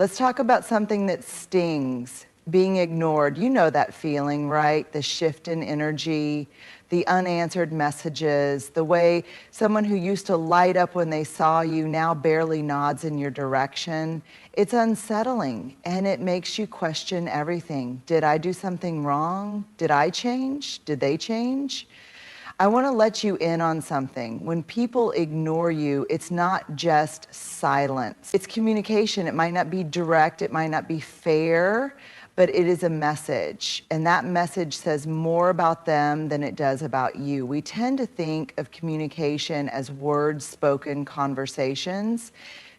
Let's talk about something that stings, being ignored. You know that feeling, right? The shift in energy, the unanswered messages, the way someone who used to light up when they saw you now barely nods in your direction. It's unsettling, and it makes you question everything. Did I do something wrong? Did I change? Did they change? I want to let you in on something. When people ignore you, it's not just silence. It's communication. It might not be direct, it might not be fair, but it is a message. And that message says more about them than it does about you. We tend to think of communication as words spoken conversations,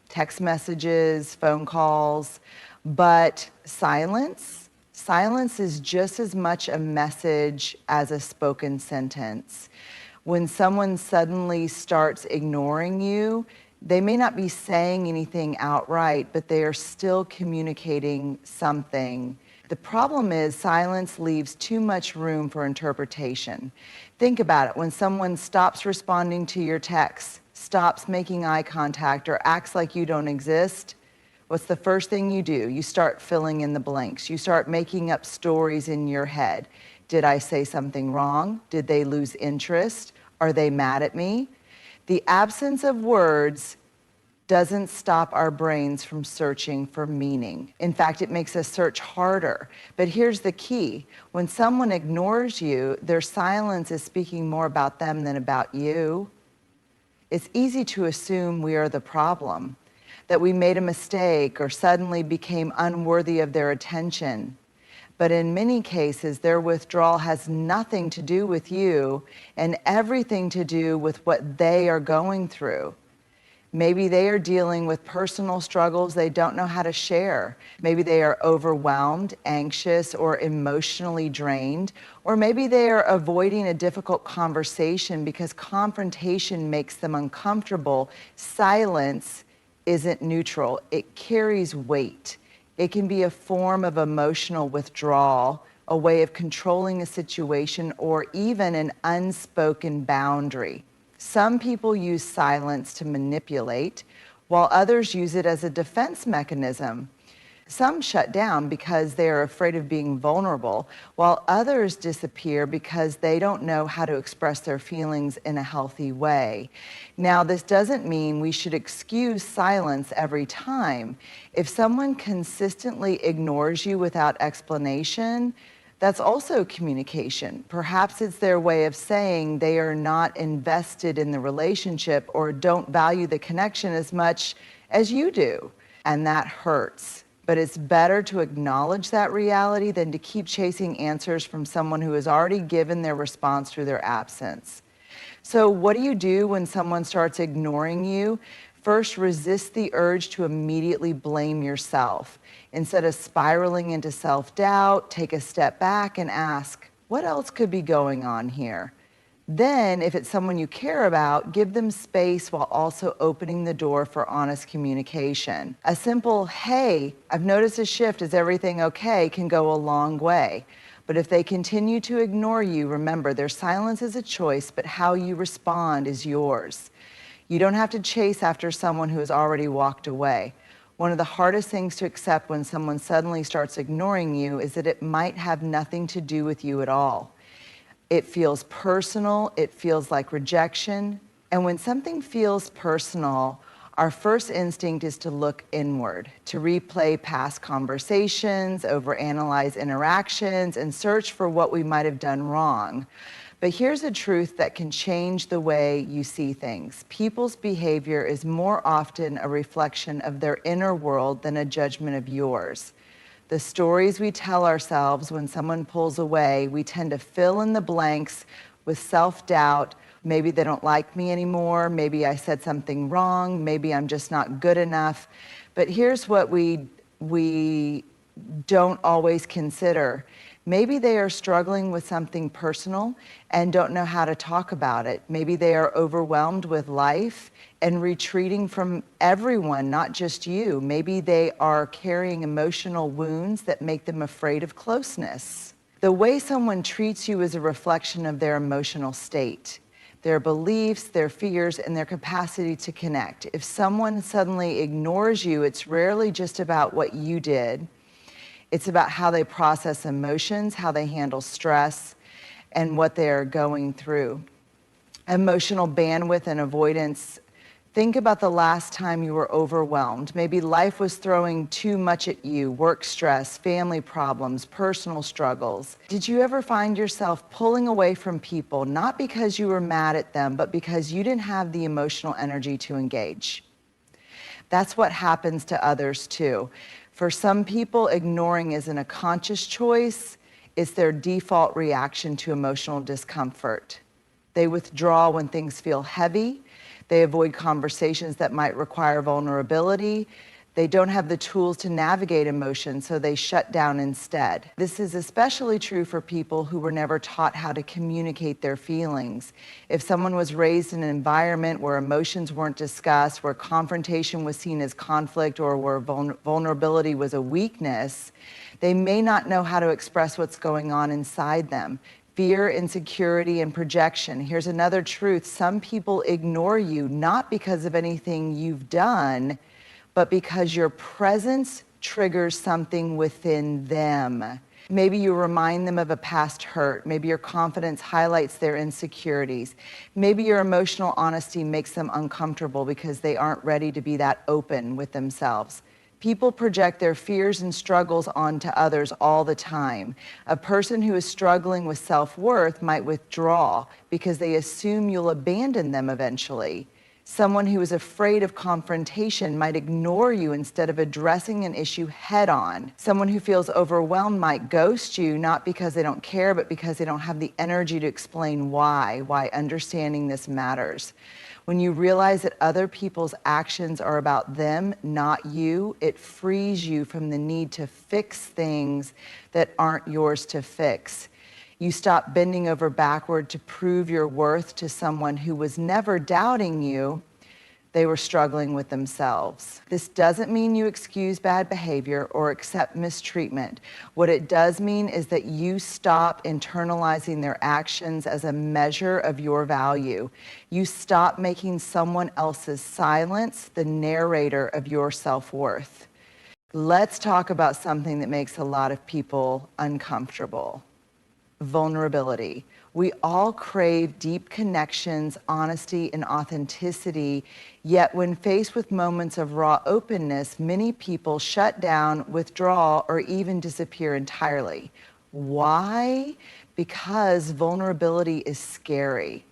text messages, phone calls, but silence is just as much a message as a spoken sentence. When someone suddenly starts ignoring you, they may not be saying anything outright, but they are still communicating something. The problem is silence leaves too much room for interpretation. Think about it. When someone stops responding to your texts, stops making eye contact, or acts like you don't exist, what's the first thing you do? You start filling in the blanks. You start making up stories in your head. Did I say something wrong? Did they lose interest? Are they mad at me? The absence of words doesn't stop our brains from searching for meaning. In fact, it makes us search harder. But here's the key. When someone ignores you, their silence is speaking more about them than about you. It's easy to assume we are the problem, that we made a mistake or suddenly became unworthy of their attention. But in many cases, their withdrawal has nothing to do with you and everything to do with what they are going through. Maybe they are dealing with personal struggles they don't know how to share. Maybe they are overwhelmed, anxious, or emotionally drained. Or maybe they are avoiding a difficult conversation because confrontation makes them uncomfortable. Silence isn't neutral. It carries weight. It can be a form of emotional withdrawal, a way of controlling a situation, or even an unspoken boundary. Some people use silence to manipulate, while others use it as a defense mechanism. Some shut down because they are afraid of being vulnerable, while others disappear because they don't know how to express their feelings in a healthy way. Now, this doesn't mean we should excuse silence every time. If someone consistently ignores you without explanation, that's also communication. Perhaps it's their way of saying they are not invested in the relationship or don't value the connection as much as you do, and that hurts. But it's better to acknowledge that reality than to keep chasing answers from someone who has already given their response through their absence. So what do you do when someone starts ignoring you? First, resist the urge to immediately blame yourself. Instead of spiraling into self-doubt, take a step back and ask, what else could be going on here? Then, if it's someone you care about, give them space while also opening the door for honest communication. A simple, hey, I've noticed a shift, is everything okay, can go a long way. But if they continue to ignore you, remember, their silence is a choice, but how you respond is yours. You don't have to chase after someone who has already walked away. One of the hardest things to accept when someone suddenly starts ignoring you is that it might have nothing to do with you at all. It feels personal, it feels like rejection. And when something feels personal, our first instinct is to look inward, to replay past conversations, overanalyze interactions, and search for what we might have done wrong. But here's a truth that can change the way you see things. People's behavior is more often a reflection of their inner world than a judgment of yours. The stories we tell ourselves when someone pulls away, we tend to fill in the blanks with self-doubt. Maybe they don't like me anymore. Maybe I said something wrong. Maybe I'm just not good enough. But here's what we don't always consider. Maybe they are struggling with something personal and don't know how to talk about it. Maybe they are overwhelmed with life and retreating from everyone, not just you. Maybe they are carrying emotional wounds that make them afraid of closeness. The way someone treats you is a reflection of their emotional state. their beliefs, their fears, and their capacity to connect. If someone suddenly ignores you, it's rarely just about what you did. It's about how they process emotions, how they handle stress, and what they're going through. Emotional bandwidth and avoidance. Think about the last time you were overwhelmed. Maybe life was throwing too much at you, work stress, family problems, personal struggles. Did you ever find yourself pulling away from people, not because you were mad at them, but because you didn't have the emotional energy to engage? That's what happens to others too. For some people, ignoring isn't a conscious choice, it's their default reaction to emotional discomfort. They withdraw when things feel heavy. They avoid conversations that might require vulnerability. They don't have the tools to navigate emotions, so they shut down instead. This is especially true for people who were never taught how to communicate their feelings. If someone was raised in an environment where emotions weren't discussed, where confrontation was seen as conflict, or where vulnerability was a weakness, they may not know how to express what's going on inside them. Fear, insecurity, and projection. Here's another truth. Some people ignore you not because of anything you've done, but because your presence triggers something within them. Maybe you remind them of a past hurt. Maybe your confidence highlights their insecurities. Maybe your emotional honesty makes them uncomfortable because they aren't ready to be that open with themselves. People project their fears and struggles onto others all the time. A person who is struggling with self-worth might withdraw because they assume you'll abandon them eventually. Someone who is afraid of confrontation might ignore you instead of addressing an issue head-on. Someone who feels overwhelmed might ghost you, not because they don't care, but because they don't have the energy to explain why understanding this matters. When you realize that other people's actions are about them, not you, it frees you from the need to fix things that aren't yours to fix. You stop bending over backward to prove your worth to someone who was never doubting you. They were struggling with themselves. This doesn't mean you excuse bad behavior or accept mistreatment. What it does mean is that you stop internalizing their actions as a measure of your value. You stop making someone else's silence the narrator of your self-worth. Let's talk about something that makes a lot of people uncomfortable: vulnerability. We all crave deep connections, honesty, and authenticity, yet when faced with moments of raw openness, many people shut down, withdraw, or even disappear entirely. Why? Because vulnerability is scary.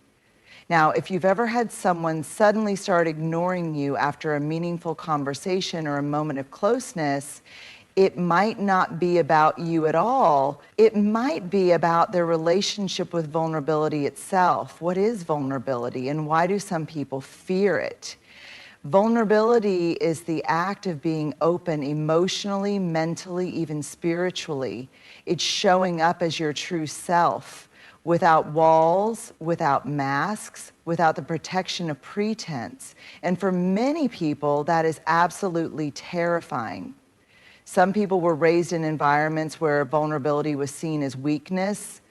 Now, if you've ever had someone suddenly start ignoring you after a meaningful conversation or a moment of closeness, it might not be about you at all. It might be about their relationship with vulnerability itself. What is vulnerability, and why do some people fear it? Vulnerability is the act of being open emotionally, mentally, even spiritually. It's showing up as your true self, without walls, without masks, without the protection of pretense. And for many people, that is absolutely terrifying. Some people were raised in environments where vulnerability was seen as weakness.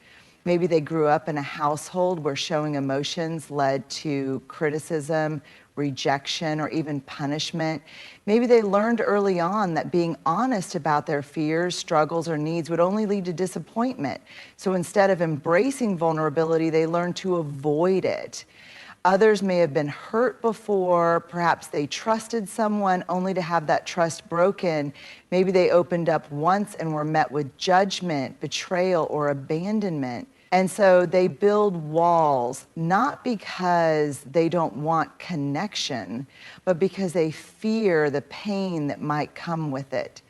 Maybe they grew up in a household where showing emotions led to criticism, rejection, or even punishment. Maybe they learned early on that being honest about their fears, struggles, or needs would only lead to disappointment. So instead of embracing vulnerability, they learned to avoid it. Others may have been hurt before. Perhaps they trusted someone only to have that trust broken. Maybe they opened up once and were met with judgment, betrayal, or abandonment. And so they build walls, not because they don't want connection, but because they fear the pain that might come with it.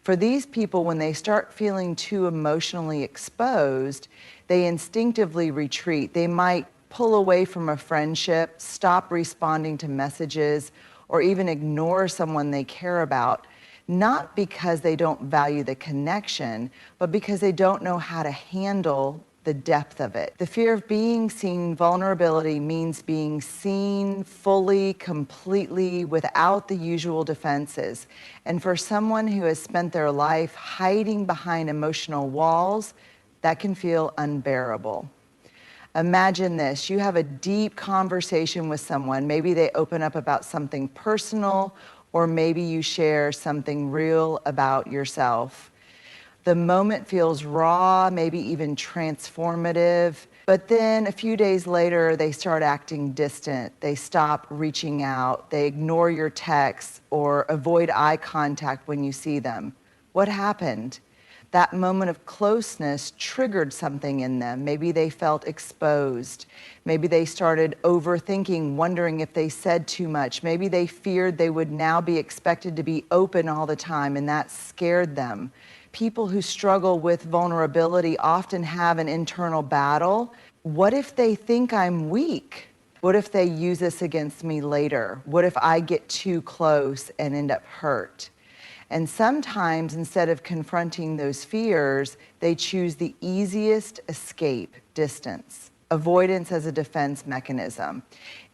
For these people, when they start feeling too emotionally exposed, they instinctively retreat. They might pull away from a friendship, stop responding to messages, or even ignore someone they care about, not because they don't value the connection, but because they don't know how to handle the depth of it. The fear of being seen, vulnerability means being seen fully, completely, without the usual defenses. And for someone who has spent their life hiding behind emotional walls, that can feel unbearable. Imagine this, you have a deep conversation with someone. Maybe they open up about something personal, or maybe you share something real about yourself. The moment feels raw, maybe even transformative, but then a few days later, they start acting distant. They stop reaching out. They ignore your texts or avoid eye contact when you see them. What happened? That moment of closeness triggered something in them. Maybe they felt exposed. Maybe they started overthinking, wondering if they said too much. Maybe they feared they would now be expected to be open all the time, and that scared them. People who struggle with vulnerability often have an internal battle. What if they think I'm weak? What if they use this against me later? What if I get too close and end up hurt? And sometimes, instead of confronting those fears, they choose the easiest escape, distance. Avoidance as a defense mechanism.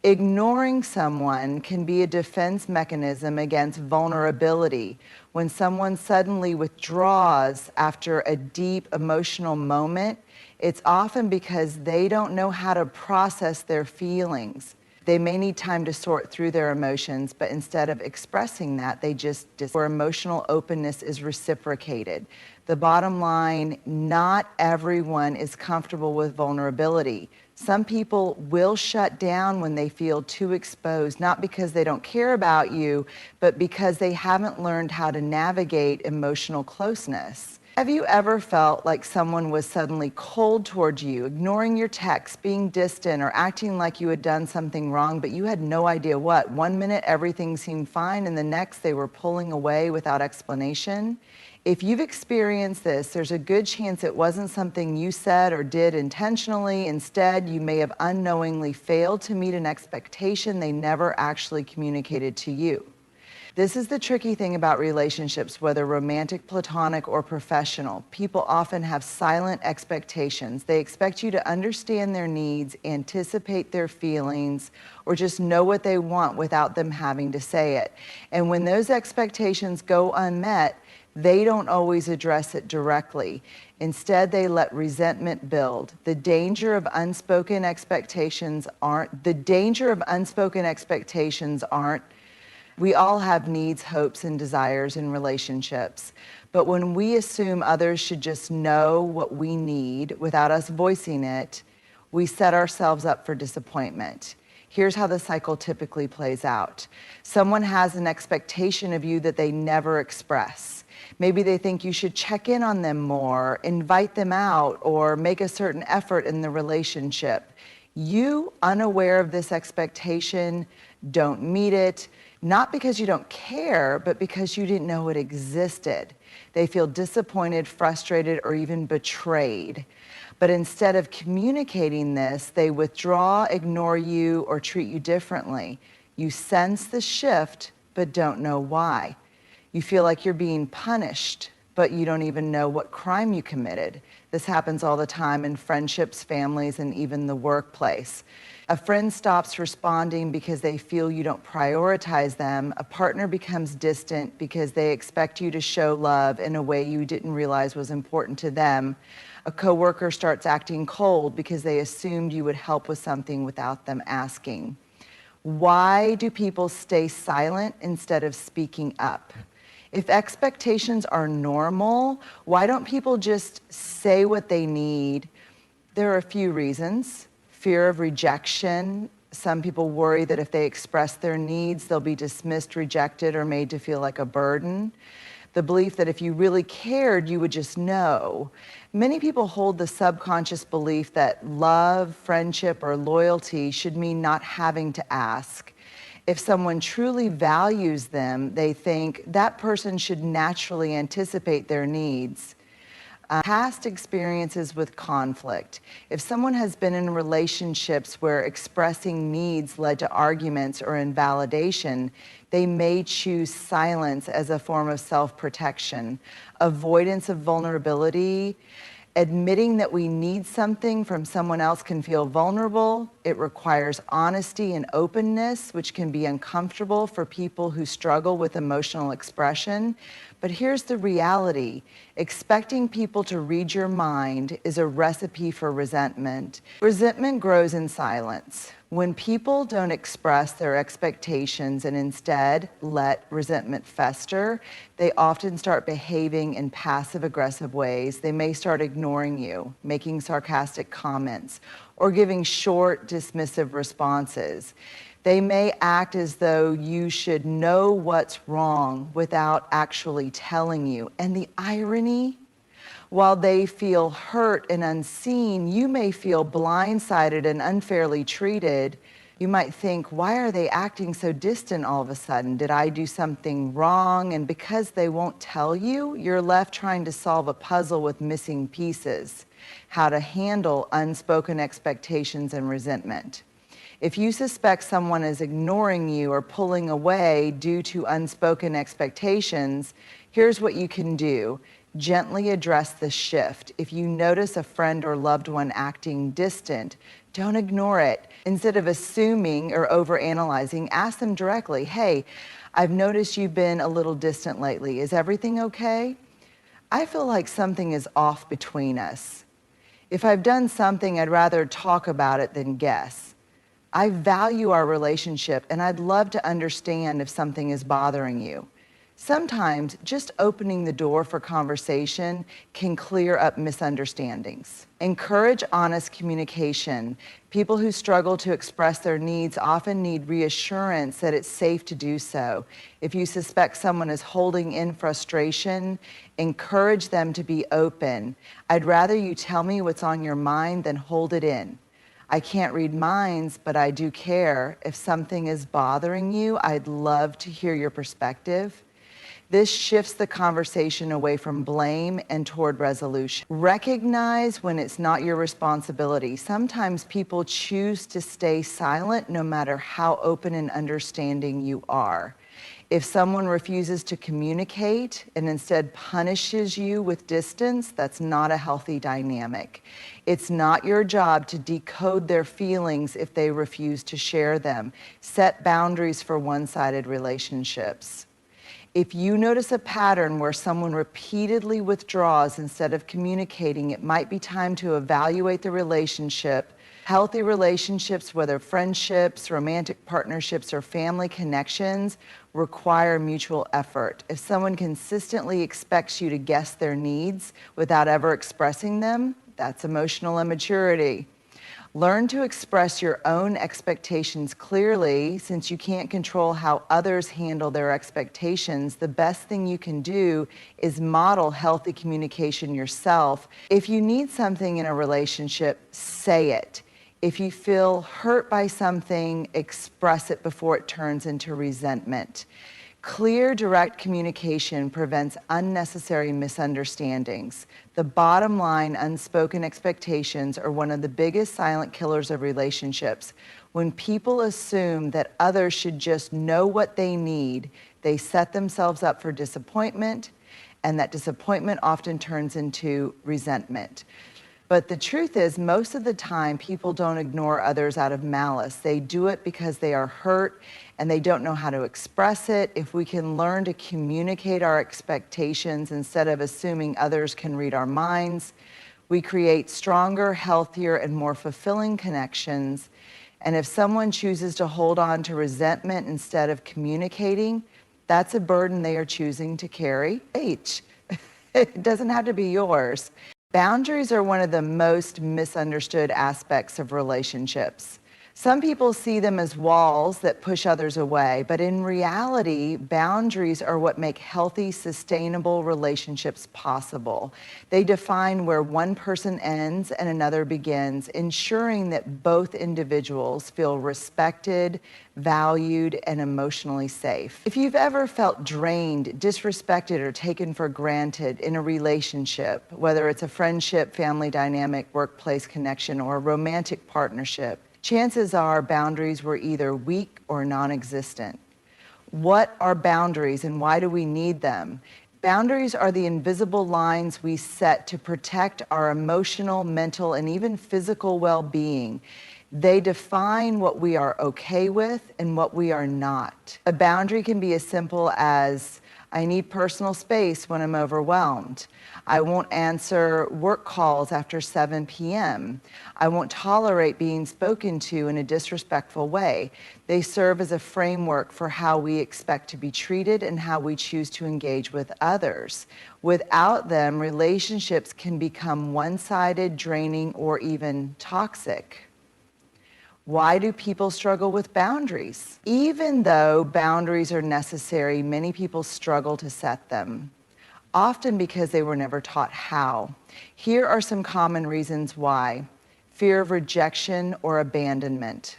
Ignoring someone can be a defense mechanism against vulnerability. When someone suddenly withdraws after a deep emotional moment, it's often because they don't know how to process their feelings. They may need time to sort through their emotions, but instead of expressing that, they just where emotional openness is reciprocated. The bottom line, not everyone is comfortable with vulnerability. Some people will shut down when they feel too exposed, not because they don't care about you, but because they haven't learned how to navigate emotional closeness. Have you ever felt like someone was suddenly cold towards you, ignoring your texts, being distant, or acting like you had done something wrong, but you had no idea what? One minute everything seemed fine, and the next they were pulling away without explanation? If you've experienced this, there's a good chance it wasn't something you said or did intentionally. Instead, you may have unknowingly failed to meet an expectation they never actually communicated to you. This is the tricky thing about relationships, whether romantic, platonic, or professional. People often have silent expectations. They expect you to understand their needs, anticipate their feelings, or just know what they want without them having to say it. And when those expectations go unmet, they don't always address it directly. Instead, they let resentment build. The danger of unspoken expectations aren't, we all have needs, hopes, and desires in relationships. But when we assume others should just know what we need without us voicing it, we set ourselves up for disappointment. Here's how the cycle typically plays out. Someone has an expectation of you that they never express. Maybe they think you should check in on them more, invite them out, or make a certain effort in the relationship. You, unaware of this expectation, don't meet it, not because you don't care, but because you didn't know it existed. They feel disappointed, frustrated, or even betrayed. But instead of communicating this, they withdraw, ignore you, or treat you differently. You sense the shift, but don't know why. You feel like you're being punished, but you don't even know what crime you committed. This happens all the time in friendships, families, and even the workplace. A friend stops responding because they feel you don't prioritize them. A partner becomes distant because they expect you to show love in a way you didn't realize was important to them. A coworker starts acting cold because they assumed you would help with something without them asking. Why do people stay silent instead of speaking up? If expectations are normal, why don't people just say what they need? There are a few reasons. Fear of rejection. Some people worry that if they express their needs, they'll be dismissed, rejected, or made to feel like a burden. The belief that if you really cared, you would just know. Many people hold the subconscious belief that love, friendship, or loyalty should mean not having to ask. If someone truly values them, they think that person should naturally anticipate their needs. Past experiences with conflict. If someone has been in relationships where expressing needs led to arguments or invalidation, they may choose silence as a form of self-protection. Avoidance of vulnerability. Admitting that we need something from someone else can feel vulnerable. It requires honesty and openness, which can be uncomfortable for people who struggle with emotional expression. But here's the reality. Expecting people to read your mind is a recipe for resentment. Resentment grows in silence. When people don't express their expectations and instead let resentment fester, they often start behaving in passive-aggressive ways. They may start ignoring you, making sarcastic comments, or giving short, dismissive responses. They may act as though you should know what's wrong without actually telling you. And the irony, while they feel hurt and unseen, you may feel blindsided and unfairly treated. You might think, why are they acting so distant all of a sudden? Did I do something wrong? And because they won't tell you, you're left trying to solve a puzzle with missing pieces. How to handle unspoken expectations and resentment. If you suspect someone is ignoring you or pulling away due to unspoken expectations, here's what you can do. Gently address the shift. If you notice a friend or loved one acting distant, don't ignore it. Instead of assuming or overanalyzing, ask them directly, hey, I've noticed you've been a little distant lately. Is everything okay? I feel like something is off between us. If I've done something, I'd rather talk about it than guess. I value our relationship, and I'd love to understand if something is bothering you. Sometimes just opening the door for conversation can clear up misunderstandings. Encourage honest communication. People who struggle to express their needs often need reassurance that it's safe to do so. If you suspect someone is holding in frustration, encourage them to be open. I'd rather you tell me what's on your mind than hold it in. I can't read minds, but I do care. If something is bothering you, I'd love to hear your perspective. This shifts the conversation away from blame and toward resolution. Recognize when it's not your responsibility. Sometimes people choose to stay silent no matter how open and understanding you are. If someone refuses to communicate and instead punishes you with distance, that's not a healthy dynamic. It's not your job to decode their feelings if they refuse to share them. Set boundaries for one-sided relationships. If you notice a pattern where someone repeatedly withdraws instead of communicating, it might be time to evaluate the relationship. Healthy relationships, whether friendships, romantic partnerships, or family connections, require mutual effort. If someone consistently expects you to guess their needs without ever expressing them, that's emotional immaturity. Learn to express your own expectations clearly. Since you can't control how others handle their expectations, the best thing you can do is model healthy communication yourself. If you need something in a relationship, say it. If you feel hurt by something, express it before it turns into resentment. Clear, direct communication prevents unnecessary misunderstandings. The bottom line, unspoken expectations are one of the biggest silent killers of relationships. When people assume that others should just know what they need, they set themselves up for disappointment, and that disappointment often turns into resentment. But the truth is, most of the time, people don't ignore others out of malice. They do it because they are hurt and they don't know how to express it. If we can learn to communicate our expectations instead of assuming others can read our minds, we create stronger, healthier, and more fulfilling connections. And if someone chooses to hold on to resentment instead of communicating, that's a burden they are choosing to carry. It doesn't have to be yours. Boundaries are one of the most misunderstood aspects of relationships. Some people see them as walls that push others away, but in reality, boundaries are what make healthy, sustainable relationships possible. They define where one person ends and another begins, ensuring that both individuals feel respected, valued, and emotionally safe. If you've ever felt drained, disrespected, or taken for granted in a relationship, whether it's a friendship, family dynamic, workplace connection, or a romantic partnership, chances are boundaries were either weak or non-existent. What are boundaries and why do we need them? Boundaries are the invisible lines we set to protect our emotional, mental, and even physical well-being. They define what we are okay with and what we are not. A boundary can be as simple as, I need personal space when I'm overwhelmed. I won't answer work calls after 7 p.m. I won't tolerate being spoken to in a disrespectful way. They serve as a framework for how we expect to be treated and how we choose to engage with others. Without them, relationships can become one-sided, draining, or even toxic. Why do people struggle with boundaries? Even though boundaries are necessary, many people struggle to set them, often because they were never taught how. Here are some common reasons why. Fear of rejection or abandonment.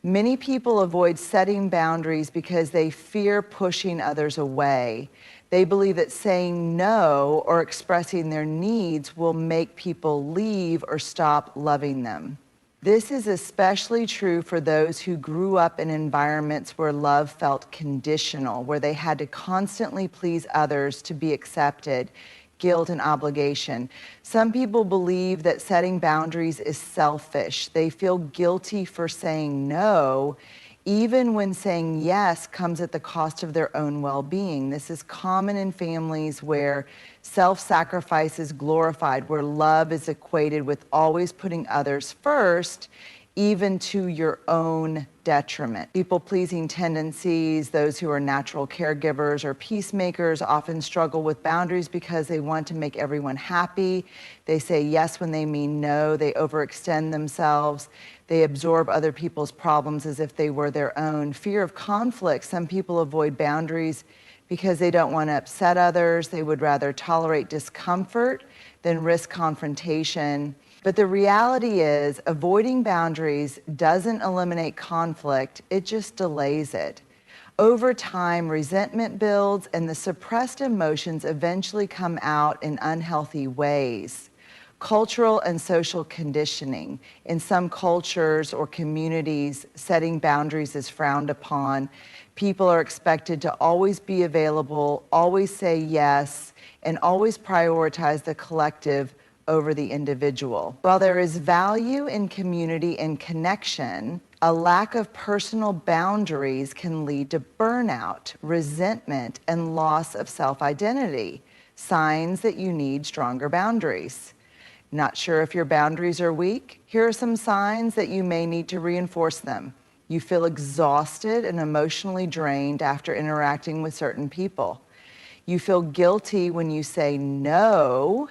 Many people avoid setting boundaries because they fear pushing others away. They believe that saying no or expressing their needs will make people leave or stop loving them. This is especially true for those who grew up in environments where love felt conditional, where they had to constantly please others to be accepted, guilt and obligation. Some people believe that setting boundaries is selfish. They feel guilty for saying no, even when saying yes comes at the cost of their own well-being. This is common in families where self-sacrifice is glorified, where love is equated with always putting others first, even to your own detriment. People-pleasing tendencies, those who are natural caregivers or peacemakers often struggle with boundaries because they want to make everyone happy. They say yes when they mean no. They overextend themselves. They absorb other people's problems as if they were their own. Fear of conflict. Some people avoid boundaries because they don't want to upset others. They would rather tolerate discomfort than risk confrontation. But the reality is, avoiding boundaries doesn't eliminate conflict, it just delays it. Over time, resentment builds and the suppressed emotions eventually come out in unhealthy ways. Cultural and social conditioning. In some cultures or communities, setting boundaries is frowned upon. People are expected to always be available, always say yes, and always prioritize the collective over the individual. While there is value in community and connection, a lack of personal boundaries can lead to burnout, resentment, and loss of self-identity. Signs that you need stronger boundaries. Not sure if your boundaries are weak? Here are some signs that you may need to reinforce them. You feel exhausted and emotionally drained after interacting with certain people. You feel guilty when you say no,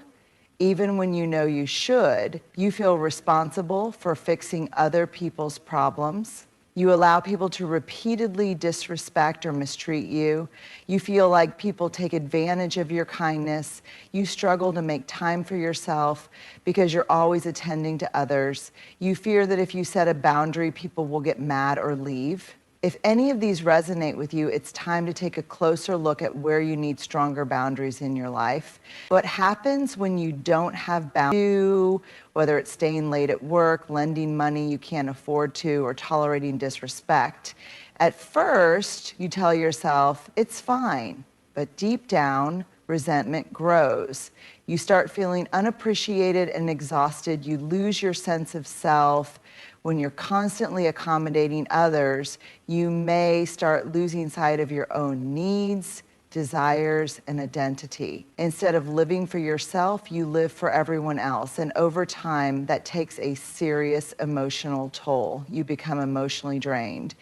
even when you know you should. You feel responsible for fixing other people's problems. You allow people to repeatedly disrespect or mistreat you. You feel like people take advantage of your kindness. You struggle to make time for yourself because you're always attending to others. You fear that if you set a boundary, people will get mad or leave. If any of these resonate with you, it's time to take a closer look at where you need stronger boundaries in your life. What happens when you don't have boundaries, whether it's staying late at work, lending money you can't afford to, or tolerating disrespect? At first, you tell yourself, it's fine, but deep down, resentment grows. You start feeling unappreciated and exhausted. You lose your sense of self. When you're constantly accommodating others, you may start losing sight of your own needs, desires, and identity. Instead of living for yourself, you live for everyone else. And over time, that takes a serious emotional toll. You become emotionally drained.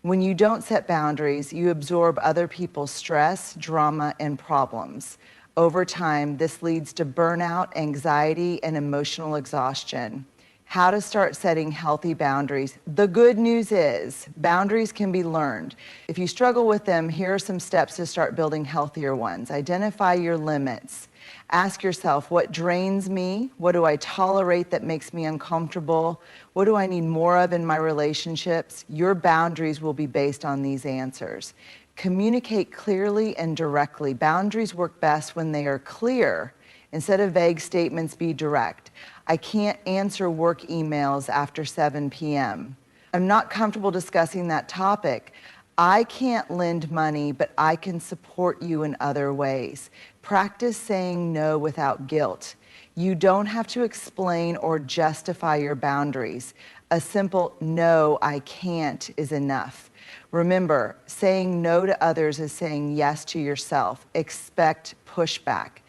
When you don't set boundaries, you absorb other people's stress, drama, and problems. Over time, this leads to burnout, anxiety, and emotional exhaustion. How to start setting healthy boundaries. The good news is boundaries can be learned. If you struggle with them, here are some steps to start building healthier ones. Identify your limits. Ask yourself, what drains me? What do I tolerate that makes me uncomfortable? What do I need more of in my relationships? Your boundaries will be based on these answers. Communicate clearly and directly. Boundaries work best when they are clear. Instead of vague statements, be direct. I can't answer work emails after 7 p.m. I'm not comfortable discussing that topic. I can't lend money, but I can support you in other ways. Practice saying no without guilt. You don't have to explain or justify your boundaries. A simple "no, I can't" is enough. Remember, saying no to others is saying yes to yourself. Expect pushback.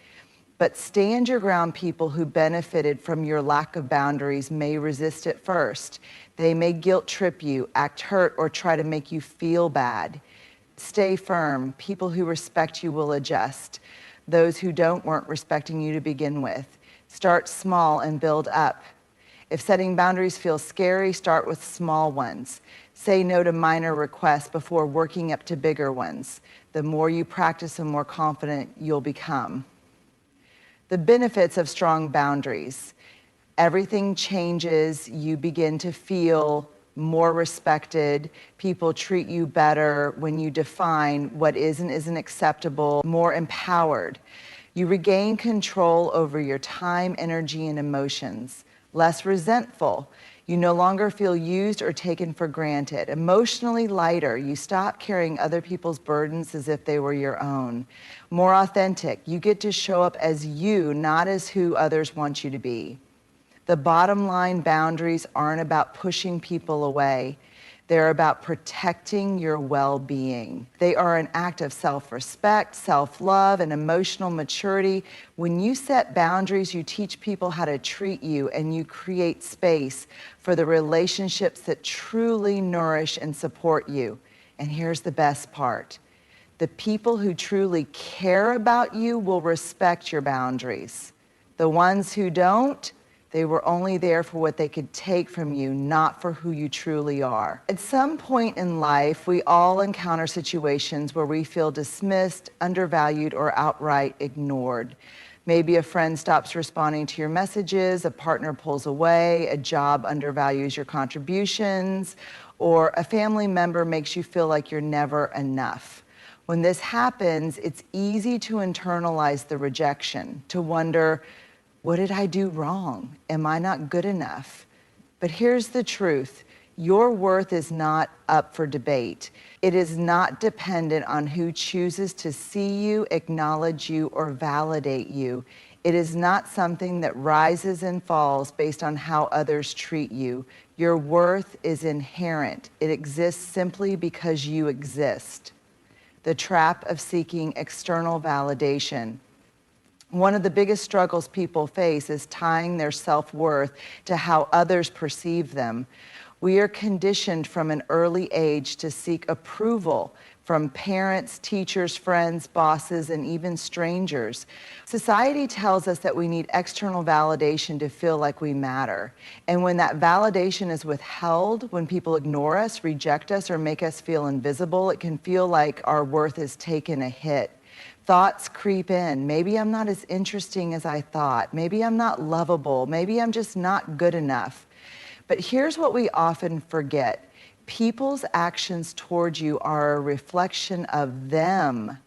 But stand your ground. People who benefited from your lack of boundaries may resist at first. They may guilt trip you, act hurt, or try to make you feel bad. Stay firm. People who respect you will adjust. Those who don't weren't respecting you to begin with. Start small and build up. If setting boundaries feels scary, start with small ones. Say no to minor requests before working up to bigger ones. The more you practice, the more confident you'll become. The benefits of strong boundaries. Everything changes. You begin to feel more respected. People treat you better when you define what is and isn't acceptable, more empowered. You regain control over your time, energy, and emotions. Less resentful. You no longer feel used or taken for granted. Emotionally lighter. You stop carrying other people's burdens as if they were your own. More authentic. You get to show up as you, not as who others want you to be. The bottom line, boundaries aren't about pushing people away. They're about protecting your well-being. They are an act of self-respect, self-love, and emotional maturity. When you set boundaries, you teach people how to treat you, and you create space for the relationships that truly nourish and support you. And here's the best part. The people who truly care about you will respect your boundaries. The ones who don't, they were only there for what they could take from you, not for who you truly are. At some point in life, we all encounter situations where we feel dismissed, undervalued, or outright ignored. Maybe a friend stops responding to your messages, a partner pulls away, a job undervalues your contributions, or a family member makes you feel like you're never enough. When this happens, it's easy to internalize the rejection, to wonder, what did I do wrong? Am I not good enough? But here's the truth. Your worth is not up for debate. It is not dependent on who chooses to see you, acknowledge you, or validate you. It is not something that rises and falls based on how others treat you. Your worth is inherent. It exists simply because you exist. The trap of seeking external validation. One of the biggest struggles people face is tying their self-worth to how others perceive them. We are conditioned from an early age to seek approval from parents, teachers, friends, bosses, and even strangers. Society tells us that we need external validation to feel like we matter. And when that validation is withheld, when people ignore us, reject us, or make us feel invisible, it can feel like our worth is taking a hit. Thoughts creep in. Maybe I'm not as interesting as I thought. Maybe I'm not lovable. Maybe I'm just not good enough. But here's what we often forget. People's actions towards you are a reflection of them,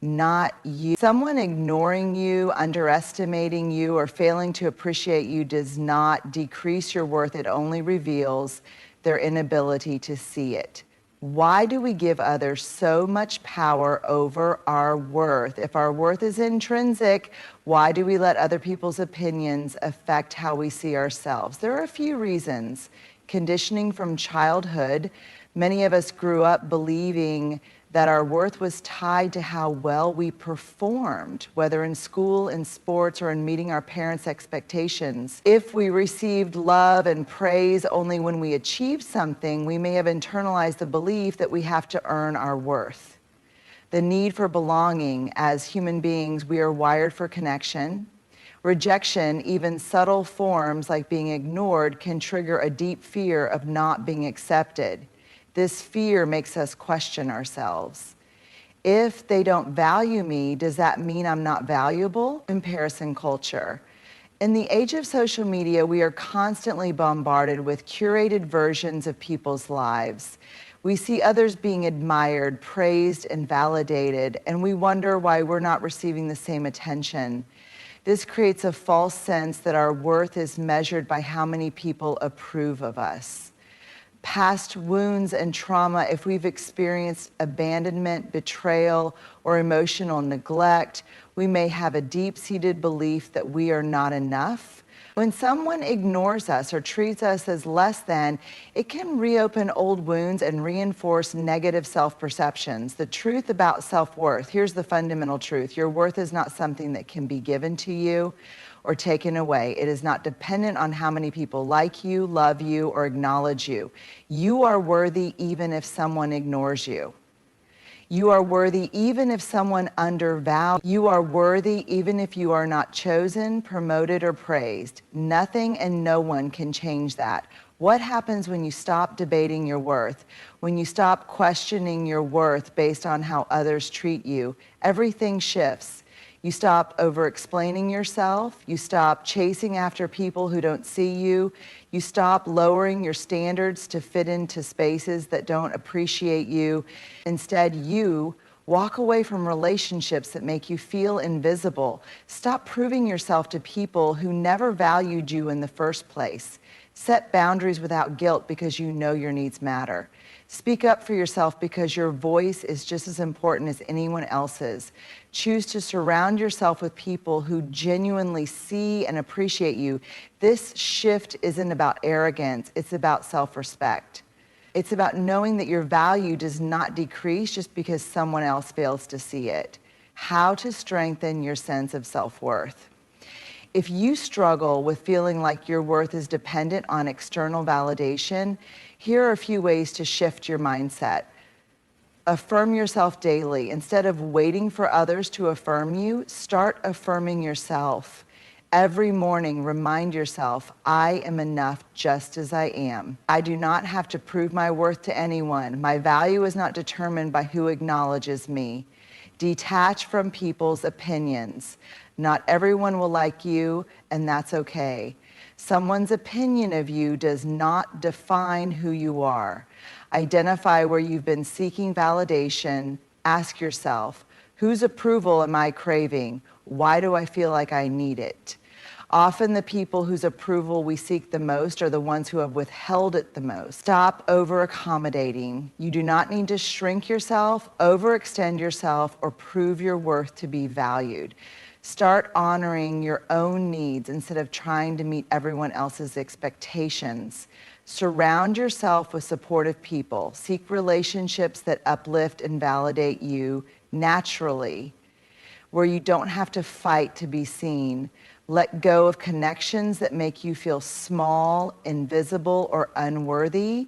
not you. Someone ignoring you, underestimating you, or failing to appreciate you does not decrease your worth. It only reveals their inability to see it. Why do we give others so much power over our worth? If our worth is intrinsic, why do we let other people's opinions affect how we see ourselves? There are a few reasons. Conditioning from childhood. Many of us grew up believing that our worth was tied to how well we performed, whether in school, in sports, or in meeting our parents' expectations. If we received love and praise only when we achieved something, we may have internalized the belief that we have to earn our worth. The need for belonging. As human beings, we are wired for connection. Rejection, even subtle forms like being ignored, can trigger a deep fear of not being accepted. This fear makes us question ourselves. If they don't value me, does that mean I'm not valuable? Comparison culture. In the age of social media, we are constantly bombarded with curated versions of people's lives. We see others being admired, praised, and validated, and we wonder why we're not receiving the same attention. This creates a false sense that our worth is measured by how many people approve of us. past wounds and trauma, if we've experienced abandonment, betrayal, or emotional neglect, we may have a deep-seated belief that we are not enough. When someone ignores us or treats us as less than, it can reopen old wounds and reinforce negative self-perceptions. The truth about self-worth, here's the fundamental truth. Your worth is not something that can be given to you or taken away. It is not dependent on how many people like you, love you, or acknowledge you. You are worthy even if someone ignores you. You are worthy even if someone undervalues. You are worthy even if you are not chosen, promoted, or praised. Nothing and no one can change that. What happens when you stop debating your worth? When you stop questioning your worth based on how others treat you? Everything shifts. You stop over-explaining yourself. You stop chasing after people who don't see you. You stop lowering your standards to fit into spaces that don't appreciate you. Instead, you walk away from relationships that make you feel invisible. Stop proving yourself to people who never valued you in the first place. Set boundaries without guilt because you know your needs matter. Speak up for yourself because your voice is just as important as anyone else's. Choose to surround yourself with people who genuinely see and appreciate you. This shift isn't about arrogance, it's about self-respect. It's about knowing that your value does not decrease just because someone else fails to see it. How to strengthen your sense of self-worth. If you struggle with feeling like your worth is dependent on external validation, here are a few ways to shift your mindset. Affirm yourself daily. Instead of waiting for others to affirm you, start affirming yourself. Every morning, remind yourself, I am enough just as I am. I do not have to prove my worth to anyone. My value is not determined by who acknowledges me. Detach from people's opinions. Not everyone will like you, and that's okay. Someone's opinion of you does not define who you are. Identify where you've been seeking validation. Ask yourself, whose approval am I craving? Why do I feel like I need it? Often the people whose approval we seek the most are the ones who have withheld it the most. Stop over-accommodating. You do not need to shrink yourself, overextend yourself, or prove your worth to be valued. Start honoring your own needs instead of trying to meet everyone else's expectations. Surround yourself with supportive people. Seek relationships that uplift and validate you naturally, where you don't have to fight to be seen. Let go of connections that make you feel small, invisible, or unworthy.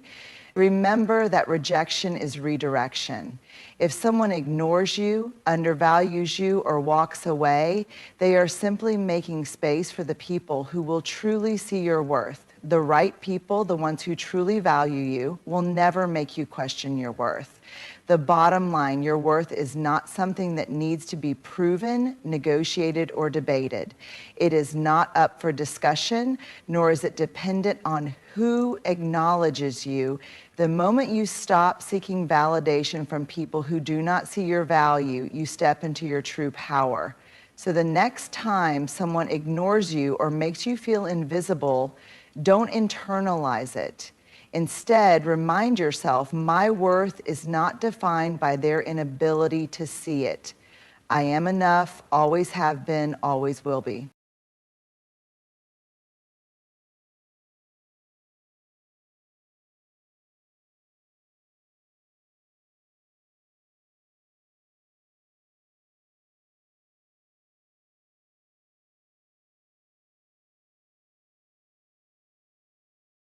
Remember that rejection is redirection. If someone ignores you, undervalues you, or walks away, they are simply making space for the people who will truly see your worth. The right people, the ones who truly value you, will never make you question your worth. The bottom line, your worth is not something that needs to be proven, negotiated, or debated. It is not up for discussion, nor is it dependent on who acknowledges you. The moment you stop seeking validation from people who do not see your value, you step into your true power. So the next time someone ignores you or makes you feel invisible, don't internalize it. Instead, remind yourself, my worth is not defined by their inability to see it. I am enough, always have been, always will be.